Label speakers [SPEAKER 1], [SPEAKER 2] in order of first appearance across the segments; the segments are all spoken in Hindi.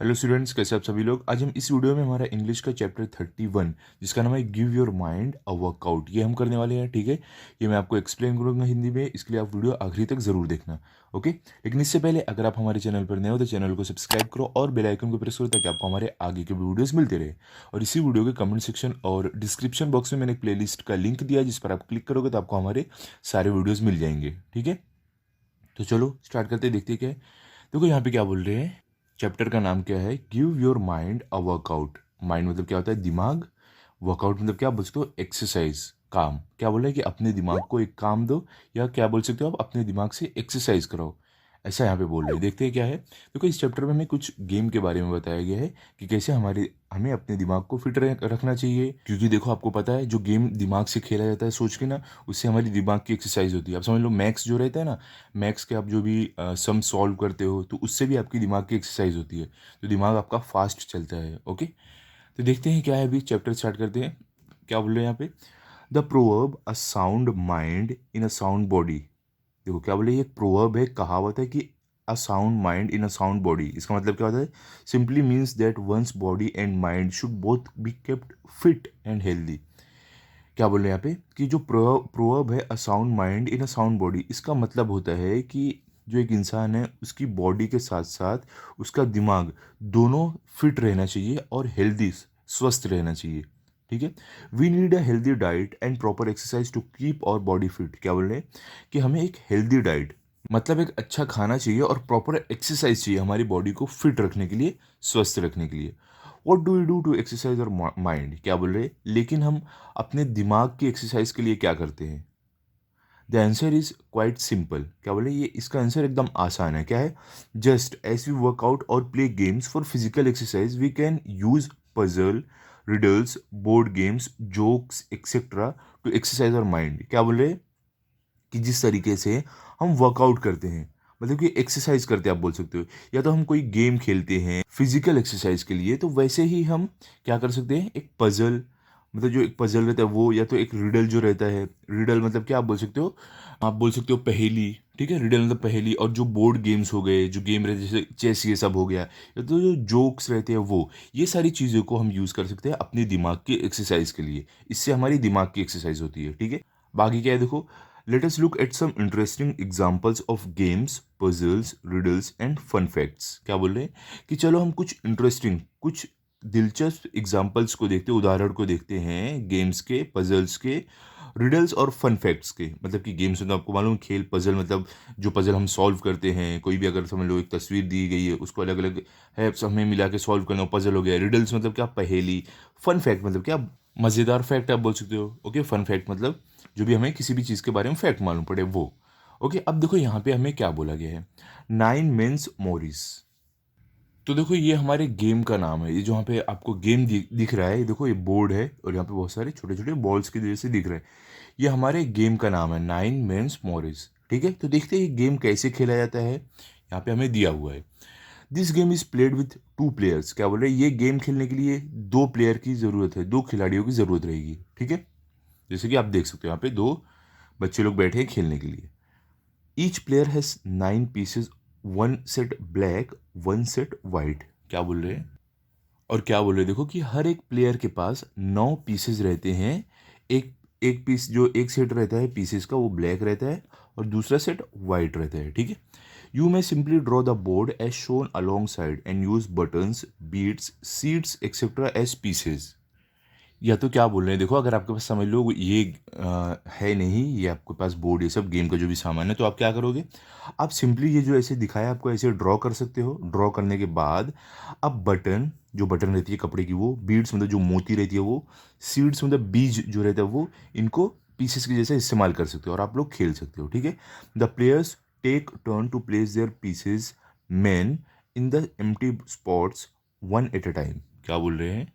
[SPEAKER 1] हेलो स्टूडेंट्स, कैसे आप सभी लोग। आज हम इस वीडियो में हमारा इंग्लिश का चैप्टर 31 जिसका नाम है give your mind a workout, ये हम करने वाले हैं। ठीक है, ये मैं आपको एक्सप्लेन करूंगा हिंदी में, इसके लिए आप वीडियो आखिरी तक जरूर देखना। ओके, लेकिन इससे पहले अगर आप हमारे चैनल पर नए हो तो चैनल को सब्सक्राइब करो और बेल आइकन को प्रेस करो ताकि आपको हमारे आगे के वीडियोस मिलते रहे। और इसी वीडियो के कमेंट सेक्शन और डिस्क्रिप्शन बॉक्स में मैंने एक प्लेलिस्ट का लिंक दिया है, जिस पर आप क्लिक करोगे तो आपको हमारे सारे वीडियोज़ मिल जाएंगे। ठीक है, तो चलो स्टार्ट करते, देखते क्या है। देखो यहाँ पे क्या बोल रहे हैं, चैप्टर का नाम क्या है, give your mind a workout. Mind मतलब क्या होता है, दिमाग। वर्कआउट मतलब क्या बोल सकते हो, एक्सरसाइज, काम। क्या बोल रहे हैं कि अपने दिमाग को एक काम दो, या क्या बोल सकते हो आप, अपने दिमाग से एक्सरसाइज कराओ। ऐसा यहाँ पे बोल रहे हैं। देखते हैं क्या है। देखो इस चैप्टर में हमें कुछ गेम के बारे में बताया गया है कि कैसे हमें अपने दिमाग को फिट रखना चाहिए। क्योंकि देखो आपको पता है, जो गेम दिमाग से खेला जाता है सोच के ना, उससे हमारी दिमाग की एक्सरसाइज होती है। आप समझ लो, मैथ्स जो रहता है ना, मैथ्स के आप जो भी सम सॉल्व करते हो तो उससे भी आपकी दिमाग की एक्सरसाइज होती है, तो दिमाग आपका फास्ट चलता है। ओके, तो देखते हैं क्या है। अभी चैप्टर स्टार्ट करते हैं। क्या बोल रहे हैं यहाँ पे, the proverb a sound mind in a sound body. देखो क्या बोले, ये एक प्रोवर्ब है, कहावत है कि a sound mind in a sound body. इसका मतलब क्या होता है, simply means that one's body and mind should both be kept fit and healthy. क्या बोल रहे हैं यहाँ पे कि जो प्रोवर्ब है अ sound mind in a sound body, इसका मतलब होता है कि जो एक इंसान है उसकी बॉडी के साथ साथ उसका दिमाग दोनों फिट रहना चाहिए और हेल्दी, स्वस्थ रहना चाहिए। ठीक है, we need a healthy diet and proper exercise to keep our body fit. क्या बोल रहे हैं कि हमें एक हेल्दी डाइट मतलब एक अच्छा खाना चाहिए और प्रॉपर एक्सरसाइज चाहिए हमारी बॉडी को फिट रखने के लिए, स्वस्थ रखने के लिए। What do you do to exercise our mind. क्या बोल रहे हैं, लेकिन हम अपने दिमाग की एक्सरसाइज के लिए क्या करते हैं। The answer is quite simple. क्या बोले, ये इसका आंसर एकदम आसान है। क्या है, just as we work out or play games for physical exercise we can use puzzle, riddles, board games, jokes etcetera to exercise our mind. क्या बोल रहे हैं कि जिस तरीके से हम वर्कआउट करते हैं, मतलब कि एक्सरसाइज करते हैं आप बोल सकते हो, या तो हम कोई गेम खेलते हैं फिजिकल एक्सरसाइज के लिए, तो वैसे ही हम क्या कर सकते हैं, एक पजल, मतलब जो एक पजल रहता है वो, या तो एक रिडल जो रहता है। रिडल मतलब क्या आप बोल सकते हो, आप बोल सकते हो पहेली। ठीक है, रिडल मतलब पहेली। और जो बोर्ड गेम्स हो गए, जो गेम रहते हैं जैसे चेस, ये सब हो गया, या तो जो जोक्स रहते हैं वो, ये सारी चीज़ों को हम यूज़ कर सकते हैं अपने दिमाग की एक्सरसाइज के लिए। इससे हमारी दिमाग की एक्सरसाइज होती है। ठीक है, बाकी क्या है देखो, let us look at some interesting examples of games, puzzles, riddles and fun facts। क्या बोल रहे हैं कि चलो हम कुछ इंटरेस्टिंग, कुछ दिलचस्प एग्जाम्पल्स को देखते हैं, उदाहरण को देखते हैं गेम्स के, पजल्स के, रिडल्स और फन फैक्ट्स के। मतलब कि गेम्स में तो आपको मालूम, खेल, पजल मतलब जो पजल हम सॉल्व करते हैं, कोई भी अगर समझ लो एक तस्वीर दी गई है उसको अलग अलग है हमें मिला के सॉल्व करना, पजल हो गया। रिडल्स मतलब क्या, पहेली। फन फैक्ट मतलब क्या, मज़ेदार फैक्ट आप बोल सकते हो। ओके, फन फैक्ट मतलब जो भी हमें किसी भी चीज़ के बारे में फैक्ट मालूम पड़े वो। ओके, अब देखो यहाँ पे हमें क्या बोला गया है, नाइन मेंस मोरिस। तो देखो ये हमारे गेम का नाम है। ये जो यहाँ पे आपको गेम दिख रहा है, ये देखो ये बोर्ड है और यहाँ पे बहुत सारे छोटे छोटे बॉल्स की जैसे दिख रहे हैं। ये हमारे गेम का नाम है, नाइन मेंस मोरिस। ठीक है, तो देखते हैं ये गेम कैसे खेला जाता है। यहाँ पे हमें दिया हुआ है, this game is played with two players. क्या बोल रहे हैं, ये गेम खेलने के लिए दो प्लेयर की ज़रूरत है, दो खिलाड़ियों की ज़रूरत रहेगी। ठीक है, जैसे कि आप देख सकते हो यहाँ पे दो बच्चे लोग बैठे हैं खेलने के लिए। Each player has nine pieces, one set black, one set white. क्या बोल रहे हैं, और क्या बोल रहे हैं देखो कि हर एक प्लेयर के पास नौ पीसेज रहते हैं। एक एक पीस, जो एक सेट रहता है पीसेस का, वो ब्लैक रहता है और दूसरा सेट वाइट रहता है। ठीक है, you may simply draw the board as shown alongside and use buttons, beads, seeds etc. as pieces। या तो क्या बोल रहे हैं देखो, अगर आपके पास समझ लो ये है नहीं, ये आपके पास बोर्ड, ये सब गेम का जो भी सामान है, तो आप क्या करोगे, आप सिंपली ये जो ऐसे दिखाया आपको ऐसे ड्रॉ कर सकते हो। ड्रॉ करने के बाद अब बटन, जो बटन रहती है कपड़े की वो, बीड्स मतलब जो मोती रहती है वो, सीड्स मतलब बीज जो रहता है वो, इनको पीसेस के जैसे इस्तेमाल कर सकते हो और आप लोग खेल सकते हो। ठीक है, the players take turn to place their pieces men in the empty spots one at a time. क्या बोल रहे हैं,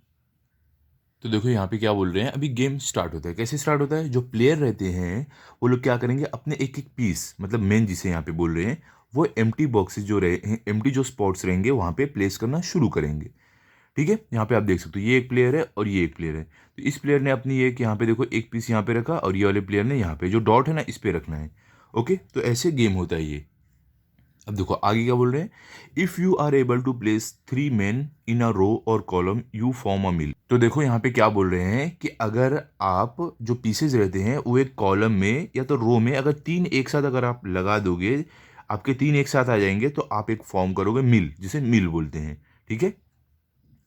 [SPEAKER 1] तो देखो यहाँ पे क्या बोल रहे हैं, अभी गेम स्टार्ट होता है। कैसे स्टार्ट होता है, जो प्लेयर रहते हैं वो लोग क्या करेंगे, अपने एक एक पीस, मतलब मेन जिसे यहाँ पे बोल रहे हैं, वो एम्प्टी बॉक्सेस जो रहे, एम्प्टी जो स्पॉट्स रहेंगे वहाँ पे प्लेस करना शुरू करेंगे। ठीक है, यहाँ पे आप देख सकते हो ये एक प्लेयर है और ये एक प्लेयर है। तो इस प्लेयर ने अपनी एक यहाँ पे देखो एक पीस यहाँ पे रखा, और ये वाले प्लेयर ने यहाँ पे जो डॉट है ना इस पे रखना है। ओके, तो ऐसे गेम होता है ये। अब देखो आगे क्या बोल रहे हैं, if you are able to place 3 men in a row or column you form a mill. तो देखो यहाँ पे क्या बोल रहे हैं कि अगर आप जो पीसेज रहते हैं वो एक कॉलम में या तो रो में अगर 3 एक साथ अगर आप लगा दोगे, आपके 3 एक साथ आ जाएंगे तो आप एक फॉर्म करोगे मिल, जिसे मिल बोलते हैं। ठीक है,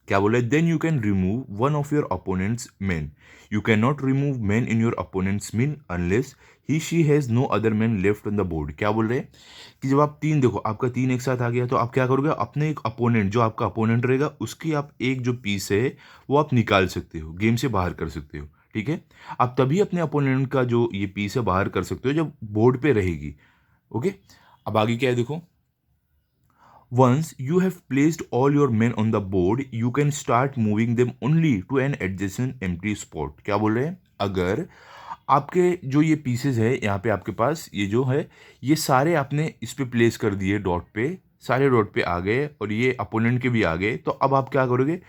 [SPEAKER 1] क्या बोला है, then you can remove one of your opponents man. You can not remove man in your opponents men unless he she has no other man left on the board. क्या बोल रहे हैं कि जब आप तीन, देखो आपका 3 एक साथ आ गया तो आप क्या करोगे, अपने एक अपोनेंट, जो आपका अपोनेंट रहेगा उसकी आप एक जो पीस है वो आप निकाल सकते हो, गेम से बाहर कर सकते हो। ठीक है, आप तभी अपने अपोनेंट का जो ये पीस है बाहर कर सकते हो जब बोर्ड पे रहेगी। ओके, अब आगे क्या है देखो, once you have placed all your men on the board, you can start moving them only to an adjacent empty spot। क्या बोल रहे हैं, अगर आपके जो ये पीसेस है यहाँ पे आपके पास ये जो है ये सारे आपने इस पे प्लेस कर दिए डॉट पे, सारे डॉट पे आ गए और ये अपोनेंट के भी आ गए, तो अब आप क्या करोगे,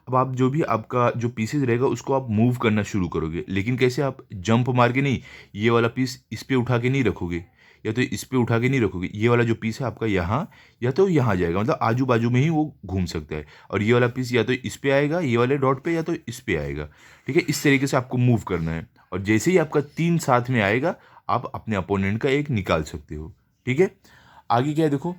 [SPEAKER 1] अब आप जो भी आपका जो पीसेस रहेगा उसको आप मूव करना शुरू करोगे। लेकिन कैसे, आप जंप मार के नहीं, ये वाला पीस इस पे उठा के नहीं रखोगे या तो इस पे उठा के नहीं रखोगे, ये वाला जो पीस है आपका यहाँ या तो यहाँ जाएगा, मतलब आजू बाजू में ही वो घूम सकता है, और ये वाला पीस या तो इस पे आएगा ये वाले डॉट पे या तो इस पे आएगा। ठीक है, इस तरीके से आपको मूव करना है, और जैसे ही आपका 3 साथ में आएगा आप अपने अपोनेंट का एक निकाल सकते हो। ठीक है, आगे क्या है देखो,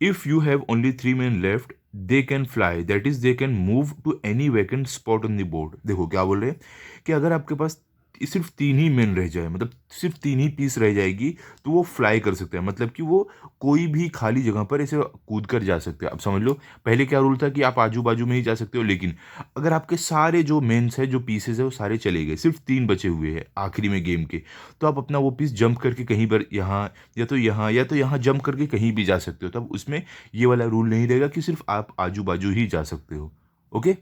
[SPEAKER 1] if you have only 3 men left they can fly, that is they can move to any vacant spot on the board. देखो क्या बोल रहे हैं कि अगर आपके पास सिर्फ 3 ही मेन रह जाए, मतलब सिर्फ 3 ही पीस रह जाएगी, तो वो फ्लाई कर सकते हैं, मतलब कि वो कोई भी खाली जगह पर ऐसे कूद कर जा सकते हैं। अब समझ लो, पहले क्या रूल था कि आप आजू बाजू में ही जा सकते हो, लेकिन अगर आपके सारे जो मेन्स है जो पीसेस है वो सारे चले गए, सिर्फ 3 बचे हुए हैं आखिरी में गेम के, तो आप अपना वो पीस जंप करके कहीं पर यहाँ या तो यहाँ या तो यहाँ जंप करके कहीं भी जा सकते हो। तब उसमें ये वाला रूल नहीं रहेगा कि सिर्फ आप आजू बाजू ही जा सकते हो। ओके,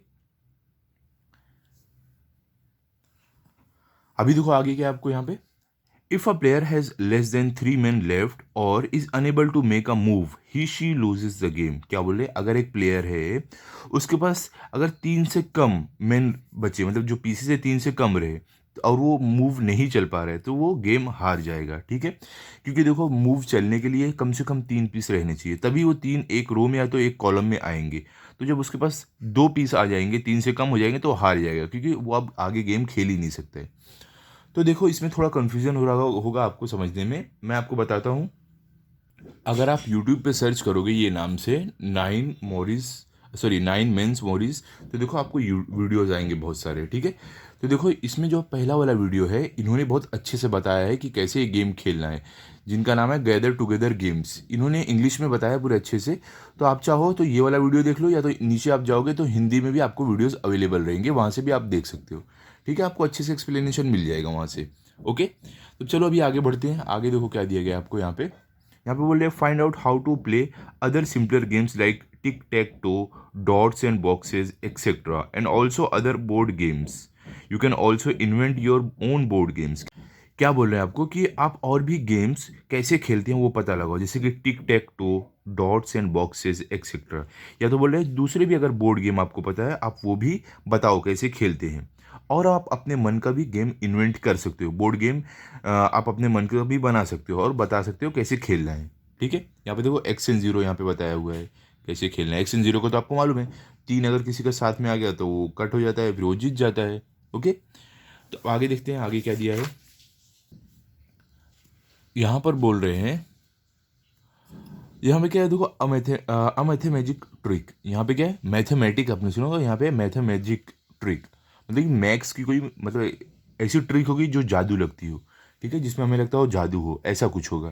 [SPEAKER 1] अभी देखो आगे क्या है आपको यहाँ पे, if a player has less than 3 men left और is unable to make a move he she loses the game. क्या बोले, अगर एक प्लेयर है उसके पास अगर 3 से कम मेन बचे, मतलब जो पीसेस है 3 से कम रहे और वो मूव नहीं चल पा रहे, तो वो गेम हार जाएगा। ठीक है, क्योंकि देखो मूव चलने के लिए कम से कम 3 पीस रहने चाहिए, तभी वो 3 एक रो में या तो एक कॉलम में आएंगे। तो जब उसके पास 2 पीस आ जाएंगे, 3 से कम हो जाएंगे, तो वो हार जाएगा, क्योंकि वो अब आगे गेम खेल ही नहीं सकते। तो देखो इसमें थोड़ा कन्फ्यूजन हो रहा होगा आपको समझने में, मैं आपको बताता हूँ। अगर आप यूट्यूब पे सर्च करोगे ये नाम से 9 मेंस मोरिस, तो देखो आपको वीडियोज़ आएंगे बहुत सारे। ठीक है, तो देखो इसमें जो पहला वाला वीडियो है इन्होंने बहुत अच्छे से बताया है कि कैसे ये गेम खेलना है, जिनका नाम है गैदर टुगेदर गेम्स। इन्होंने इंग्लिश में बताया पूरे अच्छे से, तो आप चाहो तो ये वाला वीडियो देख लो, या तो नीचे आप जाओगे तो हिंदी में भी आपको वीडियोज़ अवेलेबल रहेंगे, वहाँ से भी आप देख सकते हो। ठीक है, आपको अच्छे से एक्सप्लेनेशन मिल जाएगा वहाँ से। ओके, तो चलो अभी आगे बढ़ते हैं। आगे देखो क्या दिया गया है आपको यहाँ पे बोल रहे हैं find out how to play other simpler games like tic tac toe, dots and boxes etcetera, and also other board games. You can also invent your own board games. क्या बोल रहे हैं आपको कि आप और भी गेम्स कैसे खेलते हैं वो पता लगाओ, जैसे कि tic tac toe, dots and boxes etcetera, या तो बोल रहे हैं दूसरे भी अगर बोर्ड गेम आपको पता है आप वो भी बताओ कैसे खेलते हैं। और आप अपने मन का भी गेम इन्वेंट कर सकते हो, बोर्ड गेम आप अपने मन का भी बना सकते हो और बता सकते हो कैसे खेलना है। ठीक है, यहाँ पे देखो एक्स एंड जीरो यहाँ पे बताया हुआ है कैसे खेलना है। एक्स एंड जीरो को तो आपको मालूम है, 3 अगर किसी का साथ में आ गया तो वो कट हो जाता है, फिर वो जीत जाता है। ओके, तो आगे देखते हैं आगे क्या दिया है। यहाँ पर बोल रहे हैं, यहाँ पे क्या है देखो, मैथमेटिक ट्रिक। यहाँ पे क्या है, मैथमेटिक आपने सुना होगा, यहाँ पे मैथमेटिक ट्रिक, मतलब कि मैथ्स की कोई मतलब ऐसी ट्रिक होगी जो जादू लगती हो। ठीक है, जिसमें हमें लगता हो जादू हो, ऐसा कुछ होगा।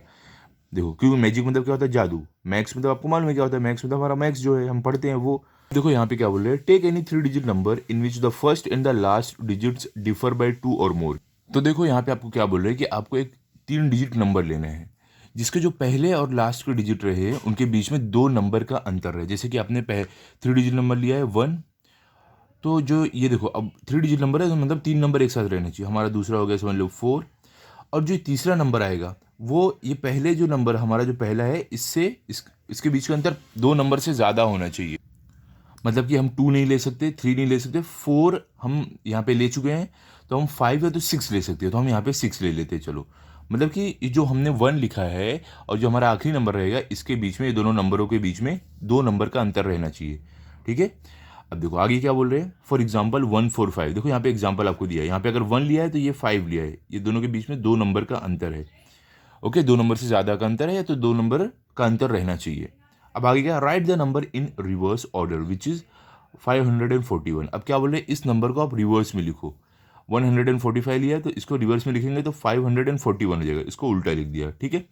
[SPEAKER 1] देखो क्योंकि मैजिक मतलब क्या होता है, जादू। मैथ्स मतलब आपको मालूम है क्या होता है, मैथ्स मतलब हमारा मैथ्स जो है हम पढ़ते हैं वो। देखो यहाँ पे क्या बोल रहे हैं, take any 3 digit number in which the first and the last digits differ by 2 or मोर। तो देखो यहाँ पे आपको क्या बोल रहे हैं कि आपको एक 3 डिजिट नंबर लेना है जिसके जो पहले और लास्ट के डिजिट रहे उनके बीच में 2 नंबर का अंतर रहे। जैसे कि आपने 3 डिजिट नंबर लिया है 1, तो जो ये देखो अब 3 डिजिट नंबर है तो मतलब 3 नंबर एक साथ रहने चाहिए। हमारा दूसरा हो गया समझ लो 4, और जो तीसरा नंबर आएगा वो ये पहले जो नंबर हमारा जो पहला है इसके बीच का अंतर 2 नंबर से ज़्यादा होना चाहिए। मतलब कि हम 2 नहीं ले सकते, 3 नहीं ले सकते, 4 हम यहाँ पे ले चुके हैं, तो हम 5 या तो 6 ले सकते हैं, तो हम यहाँ पे 6 ले लेते हैं। चलो मतलब कि ये जो हमने 1 लिखा है और जो हमारा आखिरी नंबर रहेगा, इसके बीच में, ये दोनों नंबरों के बीच में 2 नंबर का अंतर रहना चाहिए, ठीक है। अब देखो आगे क्या बोल रहे हैं, फॉर एग्जाम्पल 145, देखो यहाँ पे एग्जाम्पल आपको दिया है, यहाँ पे अगर 1 लिया है तो ये 5 लिया है, ये दोनों के बीच में 2 नंबर का अंतर है। ओके, 2 नंबर से ज़्यादा का अंतर है तो 2 नंबर का अंतर रहना चाहिए। अब आगे क्या, right the number in reverse order which is 541। अब क्या बोल रहे हैं, इस नंबर को आप रिवर्स में लिखो। 145 लिया है तो इसको रिवर्स में लिखेंगे तो 541 हो जाएगा, इसको उल्टा लिख दिया, ठीक है।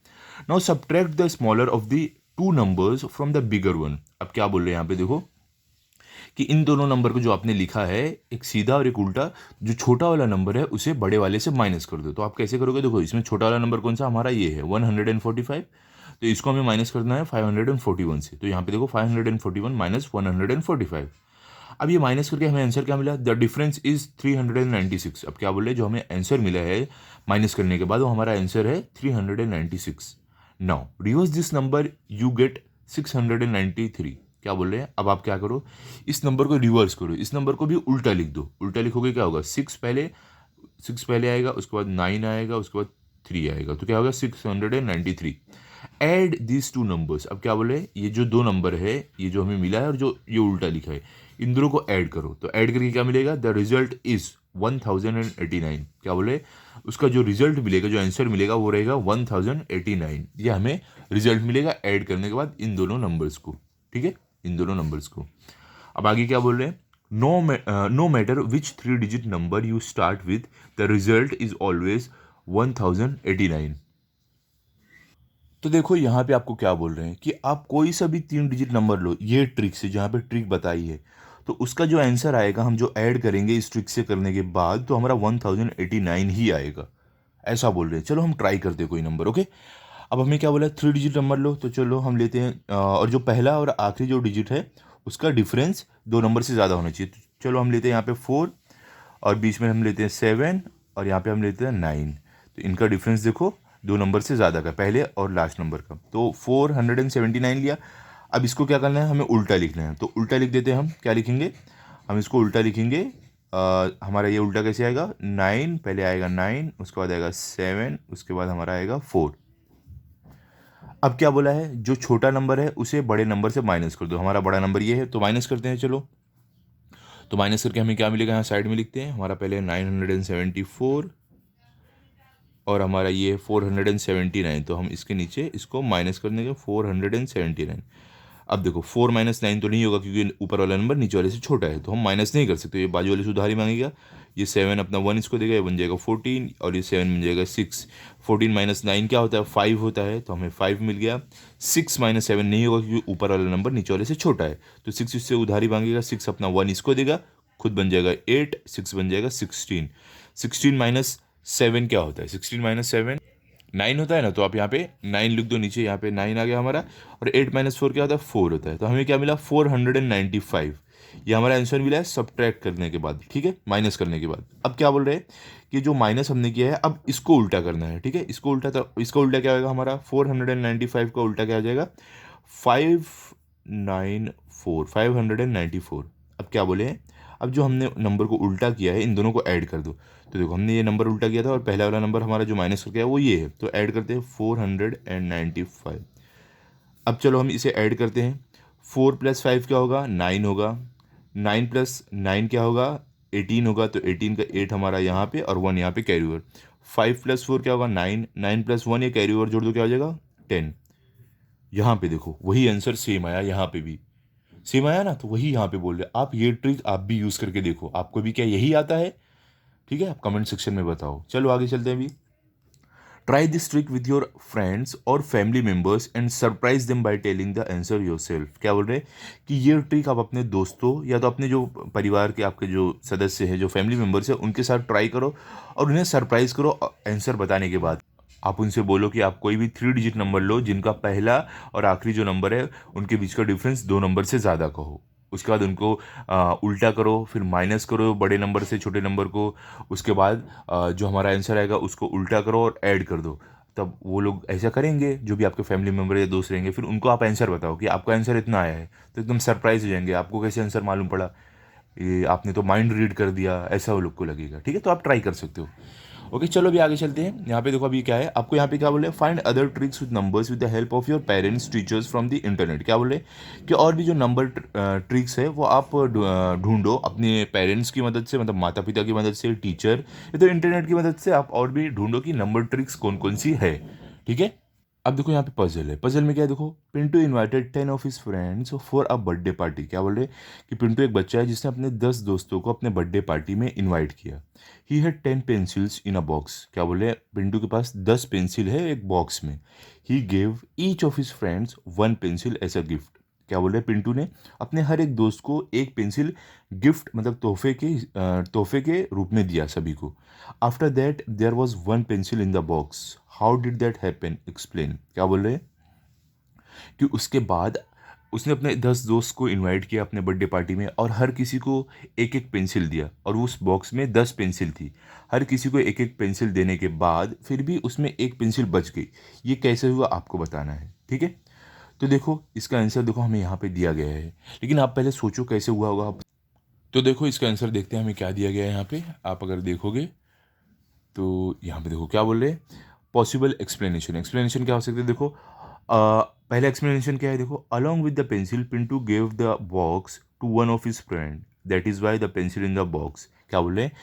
[SPEAKER 1] Now subtract the smaller of the 2 numbers from the bigger one. अब क्या बोल रहे हैं यहाँ पे, देखो कि इन दोनों नंबर को जो आपने लिखा है, एक सीधा और एक उल्टा, जो छोटा वाला नंबर है उसे बड़े वाले से माइनस कर दो। तो आप कैसे करोगे, देखो इसमें छोटा वाला नंबर कौन सा हमारा, ये है 145, तो इसको हमें माइनस करना है 541 से। तो यहाँ पे देखो 541 माइनस 145। अब ये माइनस करके हमें आंसर क्या मिला, द डिफरेंस इज 396। अब क्या बोल रहे हैं, जो हमें आंसर मिला है माइनस करने के बाद वो हमारा आंसर है 396। Now reverse this number you get 693। क्या बोल रहे हैं, अब आप क्या करो, इस नंबर को रिवर्स करो, इस नंबर को भी उल्टा लिख दो। उल्टा लिखोगे क्या होगा, 6 पहले आएगा, उसके बाद 9 आएगा, उसके बाद 3 आएगा, तो क्या होगा 693। Add this 2 numbers. अब क्या बोले, ये जो 2 नंबर है, ये जो हमें मिला है और जो ये उल्टा लिखा है, इन दोनों को ऐड करो। तो ऐड करके क्या मिलेगा, द रिजल्ट इज 1089। क्या बोले, उसका जो रिजल्ट मिलेगा, जो आंसर मिलेगा वो रहेगा 1089। ये हमें रिजल्ट मिलेगा ऐड करने के बाद इन दोनों नंबर्स को, ठीक है, इन दोनों नंबर्स को। अब आगे क्या बोल रहे हैं, no matter which 3 digit number you start with, the result is always 1089। तो देखो यहाँ पे आपको क्या बोल रहे हैं कि आप कोई सा भी 3 डिजिट नंबर लो, ये ट्रिक से, जहाँ पे ट्रिक बताई है, तो उसका जो आंसर आएगा, हम जो ऐड करेंगे इस ट्रिक से करने के बाद, तो हमारा 1089 ही आएगा, ऐसा बोल रहे हैं। चलो हम ट्राई करते हैं कोई नंबर, ओके। अब हमें क्या बोला, 3 डिजिट नंबर लो, तो चलो हम लेते हैं और जो पहला और आखिरी जो डिजिट है उसका डिफरेंस 2 नंबर से ज़्यादा होना चाहिए। तो चलो हम लेते हैं यहाँ पे 4, और बीच में हम लेते हैं 7, और यहाँ पे हम लेते हैं 9। तो इनका डिफरेंस देखो 2 नंबर से ज़्यादा का, पहले और लास्ट नंबर का। तो 479 लिया। अब इसको क्या करना है, हमें उल्टा लिखना है। तो उल्टा लिख देते हैं हम, क्या लिखेंगे, हम इसको उल्टा लिखेंगे। हमारा ये उल्टा कैसे आएगा, 9 पहले आएगा 9, उसके बाद आएगा 7, उसके बाद हमारा आएगा 4। अब क्या बोला है, जो छोटा नंबर है उसे बड़े नंबर से माइनस कर दो। हमारा बड़ा नंबर ये है तो माइनस करते हैं, चलो। तो माइनस करके हमें क्या मिलेगा, यहाँ साइड में लिखते हैं, हमारा पहले 974 और हमारा ये 479। तो हम इसके नीचे इसको माइनस करने के 479। अब देखो 4 माइनस 9 तो नहीं होगा, क्योंकि ऊपर वाला नंबर नीचे वाले से छोटा है, तो हम माइनस नहीं कर सकते। ये बाजू वाले से उधारी मांगेगा, ये 7 अपना 1 इसको देगा, ये बन जाएगा 14, और ये 7 बन जाएगा 6। 14 माइनस 9 क्या होता है, 5 होता है, तो हमें 5 मिल गया। 6 माइनस 7 नहीं होगा, क्योंकि ऊपर वाला नंबर नीचे वाले से छोटा है, तो 6 इससे उधारी मांगेगा, 6 अपना 1 इसको देगा, खुद बन जाएगा 8, 6 बन जाएगा 16। 16 माइनस 7 क्या होता है, 16 माइनस 7 9 होता है ना, तो आप यहाँ पे 9 लिख दो नीचे, यहाँ पे 9 आ गया हमारा। और 8 माइनस 4 क्या होता है, 4 होता है। तो हमें क्या मिला, 495। ये हमारा आंसर मिला है सब्ट्रैक्ट करने के बाद, ठीक है, माइनस करने के बाद। अब क्या बोल रहे हैं कि जो माइनस हमने किया है, अब इसको उल्टा करना है, ठीक है, इसको उल्टा। तो इसका उल्टा क्या होगा, हमारा 495 का उल्टा क्या हो जाएगा, 594। अब क्या बोले हैं, अब जो हमने नंबर को उल्टा किया है, इन दोनों को ऐड कर दो। तो देखो हमने ये नंबर उल्टा किया था और पहला वाला नंबर हमारा जो माइनस करके है वो ये है, तो ऐड करते हैं 495। अब चलो हम इसे ऐड करते हैं। 4 + 5 क्या होगा, 9 होगा। 9 + 9 क्या होगा, 18 होगा। तो 18 का 8 हमारा यहाँ पे और 1 यहाँ पे कैरी ओवर। 5 + 4 क्या होगा, 9। 9 + 1 ये कैरी ओवर जोड़ दो, क्या हो जाएगा 10। यहाँ पे देखो वही आंसर सेम आया, यहाँ पे भी सेम आया ना, तो वही यहाँ पे बोल रहे आप ये ट्रिक आप भी यूज़ करके देखो, आपको भी क्या यही आता है, ठीक है, आप कमेंट सेक्शन में बताओ। चलो आगे चलते हैं अभी। Try this trick with your friends और family members and surprise them by telling the answer yourself. क्या बोल रहे हैं कि ये ट्रिक आप अपने दोस्तों या तो अपने जो परिवार के आपके जो सदस्य हैं, जो फैमिली मेम्बर्स हैं, उनके साथ ट्राई करो और उन्हें सरप्राइज करो आंसर बताने के बाद। आप उनसे बोलो कि आप कोई भी 3 डिजिट नंबर लो जिनका पहला और आखिरी जो नंबर है उनके बीच का डिफरेंस 2 नंबर से ज़्यादा का हो। उसके बाद उनको उल्टा करो, फिर माइनस करो बड़े नंबर से छोटे नंबर को। उसके बाद जो हमारा आंसर आएगा उसको उल्टा करो और ऐड कर दो। तब वो लोग ऐसा करेंगे, जो भी आपके फैमिली मेम्बर या दोस्त रहेंगे, फिर उनको आप आंसर बताओ कि आपका आंसर इतना आया है, तो एकदम सरप्राइज हो जाएंगे, आपको कैसे आंसर मालूम पड़ा, ये आपने तो माइंड रीड कर दिया, ऐसा वो लोग को लगेगा, ठीक है। तो आप ट्राई कर सकते हो। ओके, चलो अभी आगे चलते हैं। यहाँ पे देखो अभी क्या है, आपको यहाँ पे क्या बोले, find other tricks with numbers with the help of your parents teachers from the internet. क्या बोले कि और भी जो नंबर ट्रिक्स है वो आप ढूंढो अपने पेरेंट्स की मदद से, मतलब माता पिता की मदद से, टीचर या तो इंटरनेट की मदद से आप और भी ढूंढो कि नंबर ट्रिक्स कौन कौन सी है। ठीक है, अब देखो यहाँ पे पजल है। पजल में क्या है, देखो Pintu invited 10 of his friends for a birthday party. क्या बोल रहे कि पिंटू एक बच्चा है जिसने अपने 10 दोस्तों को अपने बर्थडे पार्टी में इनवाइट किया। He had 10 pencils in a box. क्या बोले, पिंटू के पास 10 पेंसिल है एक बॉक्स में। He gave each of his friends 1 pencil as a gift. क्या बोले, पिंटू ने अपने हर एक दोस्त को एक पेंसिल गिफ्ट मतलब तोहफे के रूप में दिया सभी को। After that there was 1 pencil in the box. How did that happen, explain. क्या बोल रहे हैं कि उसके बाद उसने अपने 10 दोस्त को इनवाइट किया अपने बर्थडे पार्टी में और हर किसी को एक एक पेंसिल दिया और उस बॉक्स में 10 पेंसिल थी। हर किसी को एक एक पेंसिल देने के बाद फिर भी उसमें एक पेंसिल बच गई। ये कैसे हुआ आपको बताना है। ठीक है, तो देखो इसका आंसर देखो हमें यहाँ पे दिया गया है, लेकिन आप पहले सोचो कैसे हुआ होगा। तो देखो इसका आंसर देखते हैं हमें क्या दिया गया है यहाँ पे। आप अगर देखोगे तो यहाँ पे देखो क्या बोल रहे हैं, पॉसिबल एक्सप्लेनेशन। एक्सप्लेनेशन क्या हो सकता है, देखो पहला एक्सप्लेनेशन क्या है, देखो along with the pencil Pintu gave the box to one of his friend, that is why the pencil in the box. क्या बोल रहे हैं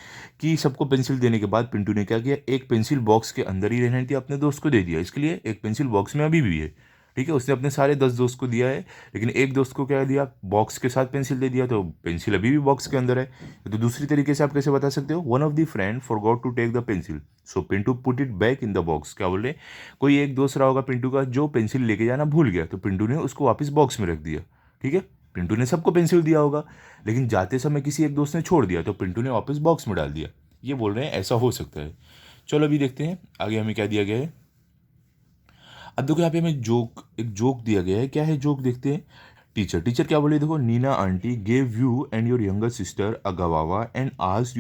[SPEAKER 1] कि सबको पेंसिल देने के बाद पिंटू ने क्या किया, एक पेंसिल बॉक्स के अंदर ही रहने थी, अपने दोस्त को दे दिया। इसके लिए एक पेंसिल बॉक्स में अभी भी है। ठीक है, उसने अपने सारे 10 दोस्त को दिया है, लेकिन एक दोस्त को क्या दिया, बॉक्स के साथ पेंसिल दे दिया, तो पेंसिल अभी भी बॉक्स के अंदर है। तो दूसरी तरीके से आप कैसे बता सकते हो, one of the friend forgot to take the pencil so Pintu put it back in the box. क्या बोल रहे, कोई एक दोस्त रहा होगा पिंटू का जो पेंसिल लेके जाना भूल गया, तो पिंटू ने उसको वापस बॉक्स में रख दिया। ठीक है, पिंटू ने सबको पेंसिल दिया होगा, लेकिन जाते समय किसी एक दोस्त ने छोड़ दिया, तो पिंटू ने वापस बॉक्स में डाल दिया। ये बोल रहे हैं ऐसा हो सकता है। चलो अभी देखते हैं आगे हमें क्या दिया गया है। अब देखो यहाँ पे हमें एक जोक दिया गया है। क्या है जोक, देखते हैं। टीचर क्या बोले, देखो Neena aunty gave you and your younger sister a guava and asked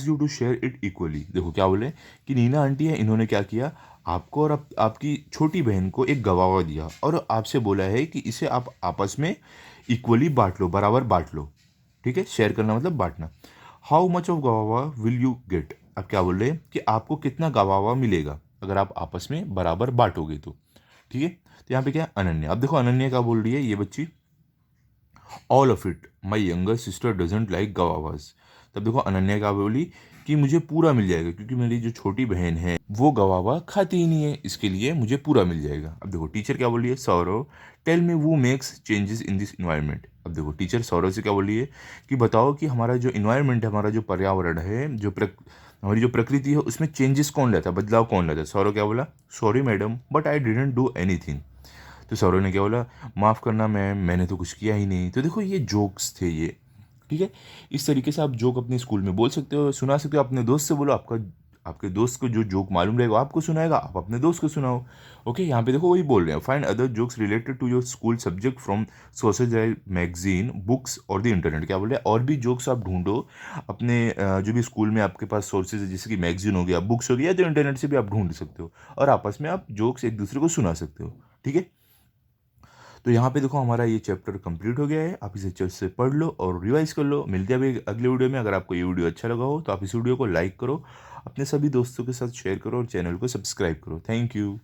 [SPEAKER 1] you to share it equally. देखो क्या बोले कि नीना आंटी है, इन्होंने क्या किया, आपको और आपकी छोटी बहन को एक गवावा दिया और आपसे बोला है कि इसे आप आपस में इक्वली बांट लो, बराबर बांट लो। ठीक है, शेयर करना मतलब बांटना। How much of गवावा will you get. अब क्या बोल रहे हैं कि आपको कितना गवावा मिलेगा अगर आप आपस में बराबर बांटोगे तो। ठीक है, तो यहाँ पे क्या है, अनन्या। अब देखो अनन्या क्या बोल रही है ये बच्ची, all of it, my younger sister doesn't like गवावाज। तब देखो अनन्या क्या बोली कि मुझे पूरा मिल जाएगा क्योंकि मेरी जो छोटी बहन है वो गवावा खाती ही नहीं है, इसके लिए मुझे पूरा मिल जाएगा। अब देखो टीचर क्या बोली है, सौरव टेल मी वो makes changes in this environment. अब देखो टीचर सौरव से क्या बोली है कि बताओ कि हमारा जो इन्वायरमेंट है, हमारा जो पर्यावरण है, हमारी जो प्रकृति है, उसमें चेंजेस कौन लाता है, बदलाव कौन लाता है। सौरव क्या बोला, sorry madam but I didn't do anything. तो सौरव ने क्या बोला, माफ़ करना मैम, मैंने तो कुछ किया ही नहीं। तो देखो ये जोक्स थे ये। ठीक है, इस तरीके से आप जोक अपने स्कूल में बोल सकते हो, सुना सकते हो। अपने दोस्त से बोलो, आपके दोस्त को जो जोक मालूम रहेगा आपको सुनाएगा, आप अपने दोस्त को सुनाओ। ओके, यहाँ पे देखो वही बोल रहे हैं, find other jokes related to your school subject from social magazine books or the internet. क्या बोल रहे हैं, और भी जोक्स आप ढूंढो अपने जो भी स्कूल में आपके पास सोर्सेज है, जैसे कि मैगजीन हो गया, बुक्स हो गया, तो इंटरनेट से भी आप ढूंढ सकते हो और आपस में आप जोक्स एक दूसरे को सुना सकते हो। ठीक है, तो यहाँ पे देखो हमारा ये चैप्टर कंप्लीट हो गया है। आप इसे अच्छे से पढ़ लो और रिवाइज कर लो। मिलते हैं अभी अगले वीडियो में। अगर आपको ये वीडियो अच्छा लगा हो तो आप इस वीडियो को लाइक करो, अपने सभी दोस्तों के साथ शेयर करो और चैनल को सब्सक्राइब करो। Thank you.